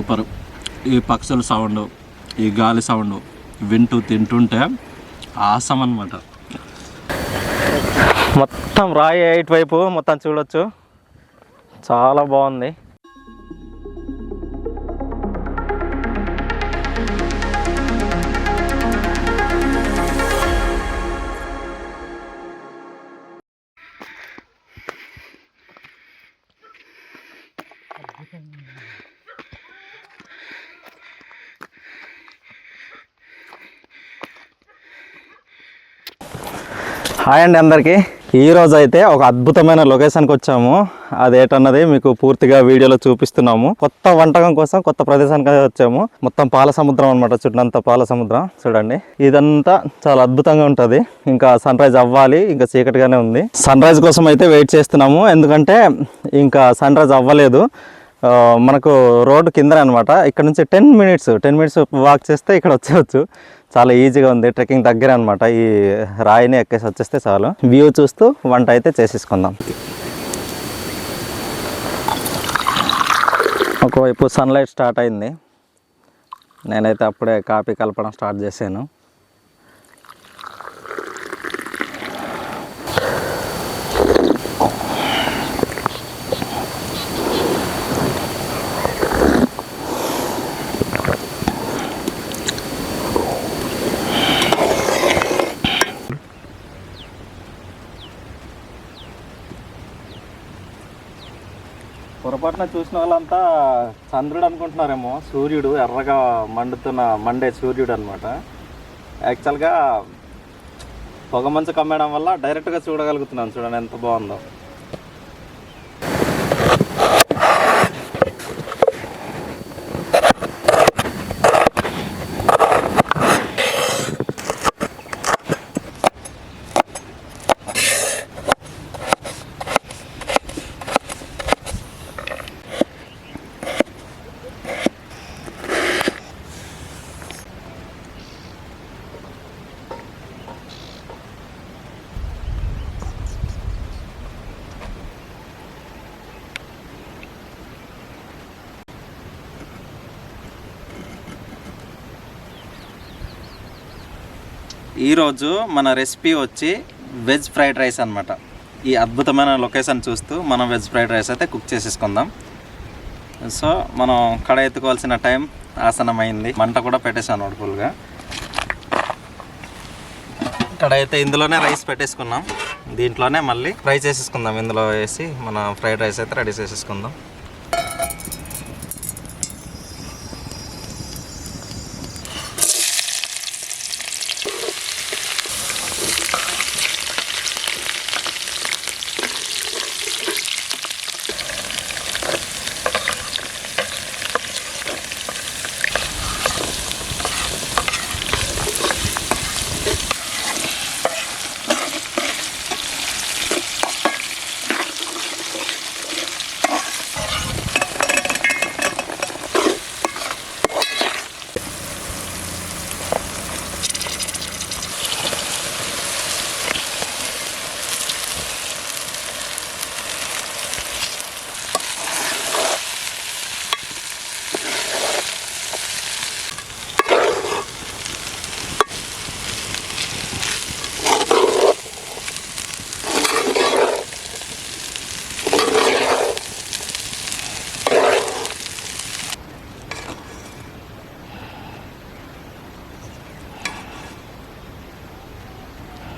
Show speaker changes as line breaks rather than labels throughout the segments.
Super. ఈ పక్షుల sound, ఈ గాలి సౌండ్ వింటూ తింటుంటే ఆసం అన్నమాట.
మొత్తం రాయి ఇటువైపు మొత్తం చూడొచ్చు, చాలా బాగుంది. హాయ్ అండి అందరికీ. ఈరోజు అయితే ఒక అద్భుతమైన లొకేషన్కి వచ్చాము. అదేటన్నది మీకు పూర్తిగా వీడియోలో చూపిస్తున్నాము. కొత్త వంటకం కోసం కొత్త ప్రదేశానికి వచ్చాము. మొత్తం పాల సముద్రం అనమాట, చుట్టంతా పాల సముద్రం. చూడండి, ఇదంతా చాలా అద్భుతంగా ఉంటుంది. ఇంకా సన్ రైజ్ అవ్వాలి, ఇంకా చీకటిగానే ఉంది. సన్ రైజ్ కోసం అయితే వెయిట్ చేస్తున్నాము, ఎందుకంటే ఇంకా సన్ రైజ్ అవ్వలేదు. మనకు రోడ్డు కిందనే అనమాట. ఇక్కడ నుంచి 10 మినిట్స్ వాక్ చేస్తే ఇక్కడ వచ్చేవచ్చు. చాలా ఈజీగా ఉంది, ట్రెక్కింగ్ దగ్గర అనమాట. ఈ రాయిని ఎక్కేసి వచ్చేస్తే చాలు. వ్యూ చూస్తూ వంట అయితే చేసేసుకుందాం. ఒకవైపు సన్లైట్ స్టార్ట్ అయింది. నేనైతే అప్పుడే కాఫీ కలపడం స్టార్ట్ చేశాను. పొరపాటున చూసిన వాళ్ళంతా చంద్రుడు అనుకుంటున్నారేమో. సూర్యుడు ఎర్రగా మండే సూర్యుడు అనమాట. యాక్చువల్గా పొగమంచు కమ్మేయడం వల్ల డైరెక్ట్గా చూడగలుగుతున్నాను. చూడండి ఎంత బాగుందో. ఈరోజు మన రెసిపీ వచ్చి వెజ్ ఫ్రైడ్ రైస్ అనమాట. ఈ అద్భుతమైన లొకేషన్ చూస్తూ మనం వెజ్ ఫ్రైడ్ రైస్ అయితే కుక్ చేసేసుకుందాం. సో మనం కడాయి ఎత్తుకోవాల్సిన టైం ఆసనమైంది. మంట కూడా పెట్టేసాను ఫుల్గా. కడాయి అయితే ఇందులోనే రైస్ పెట్టేసుకున్నాం. దీంట్లోనే మళ్ళీ ఫ్రై చేసేసుకుందాం. ఇందులో వేసి మన ఫ్రైడ్ రైస్ అయితే రెడీ చేసేసుకుందాం.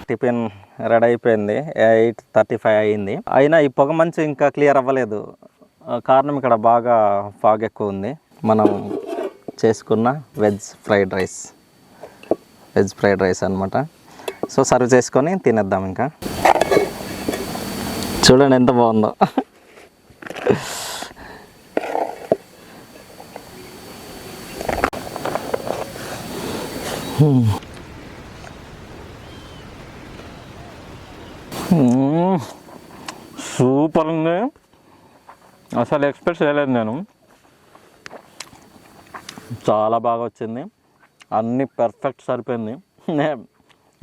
టిఫిన్ రెడీ అయిపోయింది. 8:35 అయింది. అయినా ఈ పొగ మంచు ఇంకా క్లియర్ అవ్వలేదు. కారణం ఇక్కడ బాగా ఫాగ్ ఎక్కువ ఉంది. మనం చేసుకున్న వెజ్ ఫ్రైడ్ రైస్ అనమాట. సో సర్వ్ చేసుకొని తినేద్దాం. ఇంకా చూడండి ఎంత బాగుందో. సూపర్ ఉంది. అసలు ఎక్స్పెక్ట్ చేయలేదు నేను. చాలా బాగా వచ్చింది. అన్నీ పర్ఫెక్ట్ సరిపోయింది.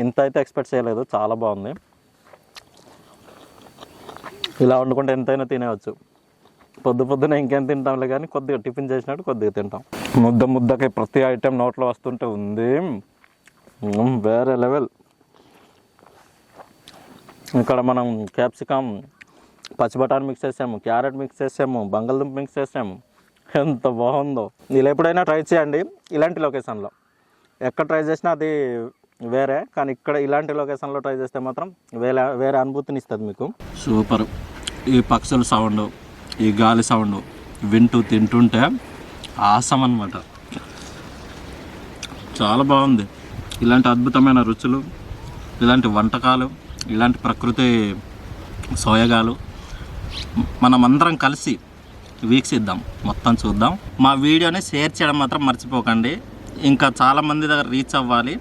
ఇంత అయితే ఎక్స్పెక్ట్ చేయలేదు. చాలా బాగుంది. ఇలా వండుకుంటే ఎంతైనా తినేవచ్చు. పొద్దున ఇంకేం తింటాంలే కానీ కొద్దిగా టిఫిన్ చేసినట్టు కొద్దిగా తింటాం. ముద్దకి ప్రతి ఐటెం నోట్లో వస్తుంటే ఉంది వేరే లెవెల్. ఇక్కడ మనం క్యాప్సికమ్, పచ్చి బఠానీ మిక్స్ చేసాము, క్యారెట్ మిక్స్ చేసాము, బంగాళదుంప మిక్స్ చేసాము. ఎంత బాగుందో. మీరు ఎప్పుడైనా ట్రై చేయండి ఇలాంటి లొకేషన్లో. ఎక్కడ ట్రై చేసినా అది వేరే, కానీ ఇక్కడ ఇలాంటి లొకేషన్లో ట్రై చేస్తే మాత్రం వేరే అనుభూతిని ఇస్తుంది మీకు.
సూపర్. ఈ పక్షుల సౌండ్, ఈ గాలి సౌండ్ వింటూ తింటుంటే ఆసం అన్నమాట. చాలా బాగుంది. ఇలాంటి అద్భుతమైన రుచులు, ఇలాంటి వంటకాలు, ఇలాంటి ప్రకృతి సోయగాలు మనమందరం కలిసి వీక్షిద్దాం, మొత్తం చూద్దాం. మా వీడియోని షేర్ చేయడం మాత్రం మర్చిపోకండి. ఇంకా చాలామంది దగ్గర రీచ్ అవ్వాలి.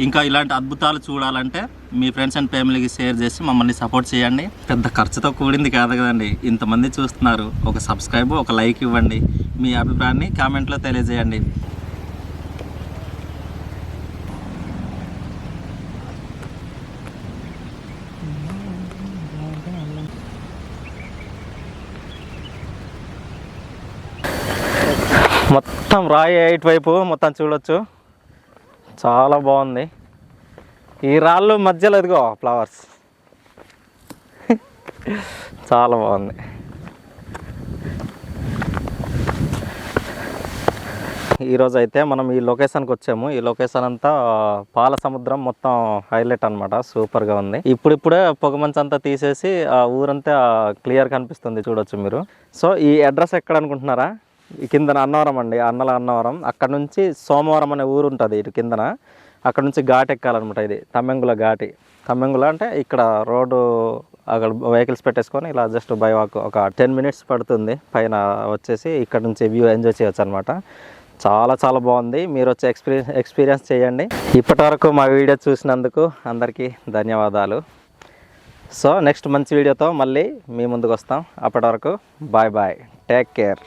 ఇంకా ఇలాంటి అద్భుతాలు చూడాలంటే మీ ఫ్రెండ్స్ అండ్ ఫ్యామిలీకి షేర్ చేసి మమ్మల్ని సపోర్ట్ చేయండి. పెద్ద ఖర్చుతో కూడింది కాదు కదండి, ఇంతమంది చూస్తున్నారు. ఒక సబ్స్క్రైబ్, ఒక లైక్ ఇవ్వండి. మీ అభిప్రాయాన్ని కామెంట్లో తెలియజేయండి.
మొత్తం రాయి ఇటువైపు మొత్తం చూడొచ్చు, చాలా బాగుంది. ఈ రాళ్ళు మధ్యలో ఇదిగో ఫ్లవర్స్ చాలా బాగుంది. ఈరోజు అయితే మనం ఈ లొకేషన్కి వచ్చాము. ఈ లొకేషన్ అంతా పాల సముద్రం మొత్తం హైలైట్ అనమాట. సూపర్గా ఉంది. ఇప్పుడిప్పుడే పొగమంచు అంతా తీసేసి ఆ ఊరంతా క్లియర్ కనిపిస్తుంది, చూడొచ్చు మీరు. సో ఈ అడ్రస్ ఎక్కడ అనుకుంటున్నారా? ఈ కిందన అన్నవరం అండి, అన్నవరం. అక్కడ నుంచి సోమవారం అనే ఊరు ఉంటుంది ఇటు కిందన. అక్కడ నుంచి ఘాట్ ఎక్కాలన్నమాట. ఇది తమ్మెంగుల ఘాటి. తమ్మెంగుల అంటే ఇక్కడ రోడ్డు, అక్కడ వెహికల్స్ పెట్టేసుకొని ఇలా జస్ట్ బై వాక్ ఒక 10 minutes పడుతుంది. పైన వచ్చేసి ఇక్కడ నుంచి వ్యూ ఎంజాయ్ చేయొచ్చు అనమాట. చాలా చాలా బాగుంది. మీరు వచ్చి ఎక్స్పీరియన్స్ చేయండి. ఇప్పటివరకు మా వీడియో చూసినందుకు అందరికీ ధన్యవాదాలు. సో నెక్స్ట్ మంచి వీడియోతో మళ్ళీ మీ ముందుకు వస్తాం. అప్పటి వరకు బాయ్. Take care.